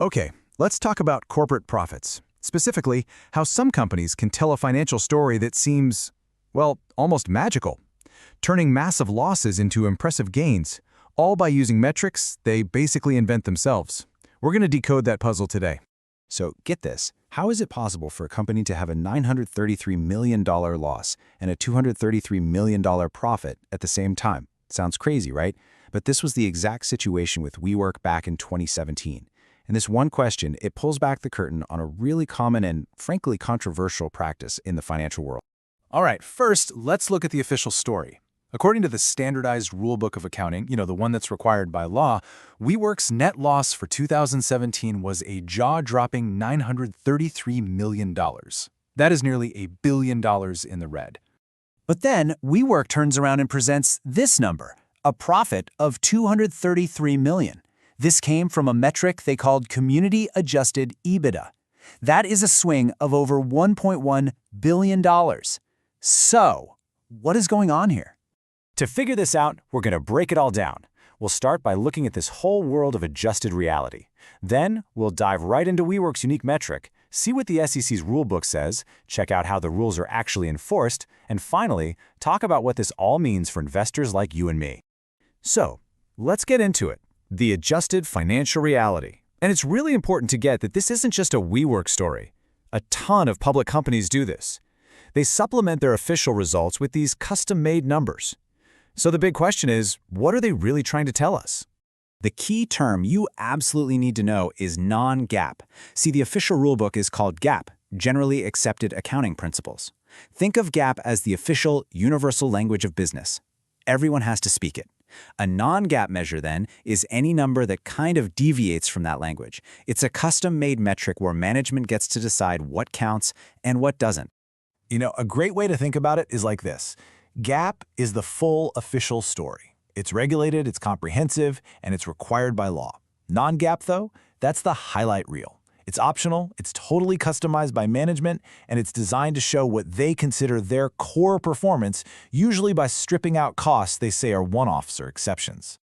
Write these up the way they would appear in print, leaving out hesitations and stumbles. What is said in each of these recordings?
Okay, let's talk about corporate profits. Specifically, how some companies can tell a financial story that seems, well, almost magical, turning massive losses into impressive gains, all by using metrics they basically invent themselves. We're going to decode that puzzle today. So get this, how is it possible for a company to have a $933 million loss and a $233 million profit at the same time? Sounds crazy, right? But this was the exact situation with WeWork back in 2017. And this one question, it pulls back the curtain on a really common and frankly controversial practice in the financial world. All right, first, let's look at the official story. According to the standardized rulebook of accounting, the one that's required by law, WeWork's net loss for 2017 was a jaw-dropping $933 million. That is nearly $1 billion in the red. But then WeWork turns around and presents this number, a profit of $233 million. This came from a metric they called Community Adjusted EBITDA. That is a swing of over $1.1 billion. So, what is going on here? To figure this out, we're going to break it all down. We'll start by looking at this whole world of adjusted reality. Then, we'll dive right into WeWork's unique metric, see what the SEC's rulebook says, check out how the rules are actually enforced, and finally, talk about what this all means for investors like you and me. So, let's get into it. The adjusted financial reality. And it's really important to get that this isn't just a WeWork story. A ton of public companies do this. They supplement their official results with these custom-made numbers. So the big question is, what are they really trying to tell us? The key term you absolutely need to know is non-GAAP. See, the official rulebook is called GAAP, Generally Accepted Accounting Principles. Think of GAAP as the official universal language of business. Everyone has to speak it. A non-GAAP measure, then, is any number that kind of deviates from that language. It's a custom-made metric where management gets to decide what counts and what doesn't. A great way to think about it is like this. GAAP is the full official story. It's regulated, it's comprehensive, and it's required by law. Non-GAAP, though, that's the highlight reel. It's optional, it's totally customized by management, and it's designed to show what they consider their core performance, usually by stripping out costs they say are one-offs or exceptions.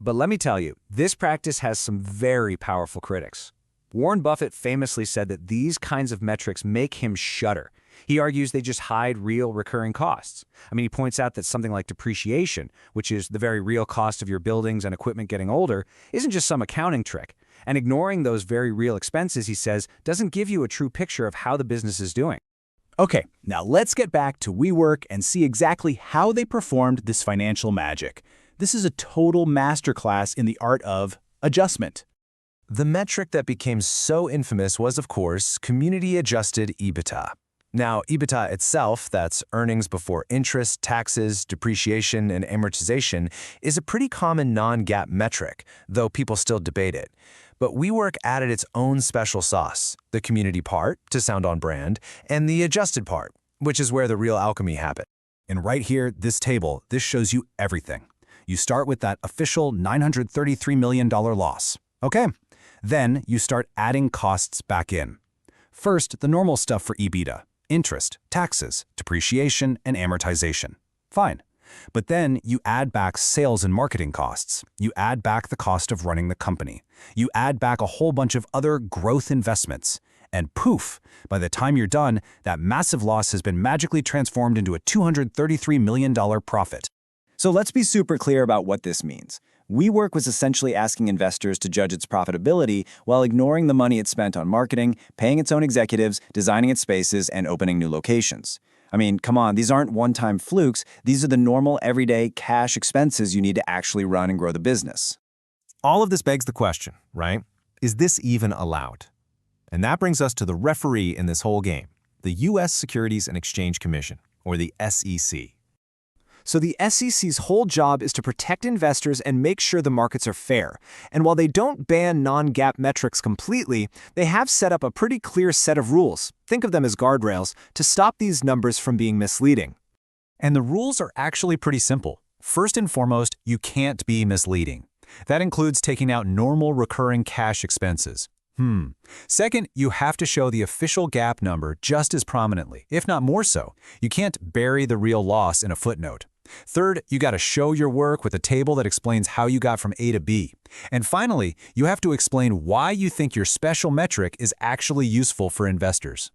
But let me tell you, this practice has some very powerful critics. Warren Buffett famously said that these kinds of metrics make him shudder. He argues they just hide real recurring costs. He points out that something like depreciation, which is the very real cost of your buildings and equipment getting older, isn't just some accounting trick. And ignoring those very real expenses, he says, doesn't give you a true picture of how the business is doing. Okay, now let's get back to WeWork and see exactly how they performed this financial magic. This is a total masterclass in the art of adjustment. The metric that became so infamous was, of course, Community Adjusted EBITDA. Now, EBITDA itself, that's earnings before interest, taxes, depreciation, and amortization, is a pretty common non-GAAP metric, though people still debate it. But WeWork added its own special sauce, the community part, to sound on brand, and the adjusted part, which is where the real alchemy happened. And right here, this table, this shows you everything. You start with that official $933 million loss. Okay, then you start adding costs back in. First, the normal stuff for EBITDA. Interest, taxes, depreciation, and amortization. Fine. But then you add back sales and marketing costs. You add back the cost of running the company. You add back a whole bunch of other growth investments. And poof, by the time you're done, that massive loss has been magically transformed into a $233 million profit. So let's be super clear about what this means. WeWork was essentially asking investors to judge its profitability while ignoring the money it spent on marketing, paying its own executives, designing its spaces, and opening new locations. Come on, these aren't one-time flukes. These are the normal, everyday cash expenses you need to actually run and grow the business. All of this begs the question, right? Is this even allowed? And that brings us to the referee in this whole game, the U.S. Securities and Exchange Commission, or the SEC. So the SEC's whole job is to protect investors and make sure the markets are fair. And while they don't ban non-GAAP metrics completely, they have set up a pretty clear set of rules, think of them as guardrails, to stop these numbers from being misleading. And the rules are actually pretty simple. First and foremost, you can't be misleading. That includes taking out normal recurring cash expenses. Second, you have to show the official GAAP number just as prominently, if not more so. You can't bury the real loss in a footnote. Third, you got to show your work with a table that explains how you got from A to B. And finally, you have to explain why you think your special metric is actually useful for investors.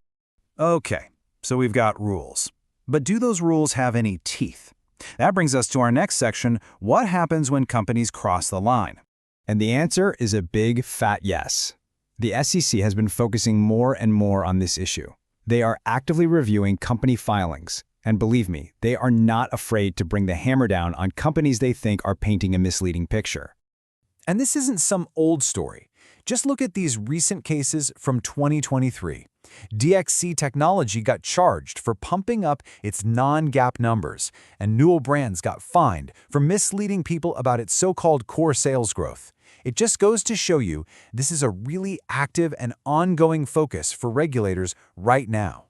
Okay, so we've got rules. But do those rules have any teeth? That brings us to our next section, what happens when companies cross the line? And the answer is a big, fat yes. The SEC has been focusing more and more on this issue. They are actively reviewing company filings. And believe me, they are not afraid to bring the hammer down on companies they think are painting a misleading picture. And this isn't some old story. Just look at these recent cases from 2023. DXC Technology got charged for pumping up its non-GAAP numbers, and Newell Brands got fined for misleading people about its so-called core sales growth. It just goes to show you this is a really active and ongoing focus for regulators right now.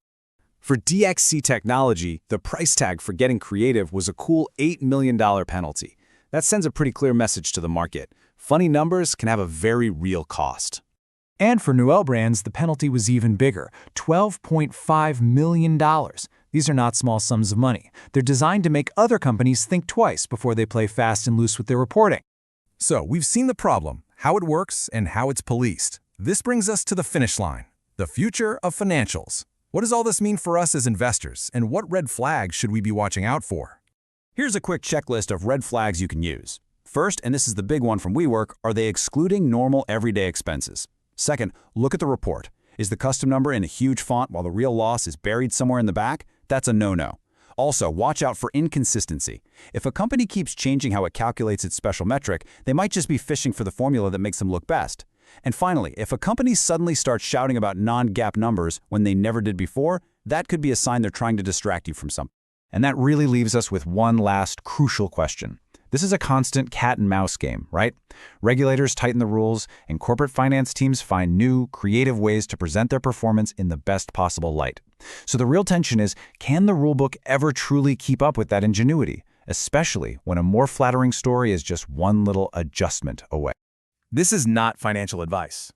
For DXC Technology, the price tag for getting creative was a cool $8 million penalty. That sends a pretty clear message to the market. Funny numbers can have a very real cost. And for Newell Brands, the penalty was even bigger, $12.5 million. These are not small sums of money. They're designed to make other companies think twice before they play fast and loose with their reporting. So we've seen the problem, how it works, and how it's policed. This brings us to the finish line, the future of financials. What does all this mean for us as investors, and what red flags should we be watching out for? Here's a quick checklist of red flags you can use. First, and this is the big one from WeWork, are they excluding normal everyday expenses? Second, look at the report. Is the custom number in a huge font while the real loss is buried somewhere in the back? That's a no-no. Also, watch out for inconsistency. If a company keeps changing how it calculates its special metric, they might just be fishing for the formula that makes them look best. And finally, if a company suddenly starts shouting about non-GAAP numbers when they never did before, that could be a sign they're trying to distract you from something. And that really leaves us with one last crucial question. This is a constant cat and mouse game, right? Regulators tighten the rules, and corporate finance teams find new, creative ways to present their performance in the best possible light. So the real tension is, can the rulebook ever truly keep up with that ingenuity, especially when a more flattering story is just one little adjustment away? This is not financial advice.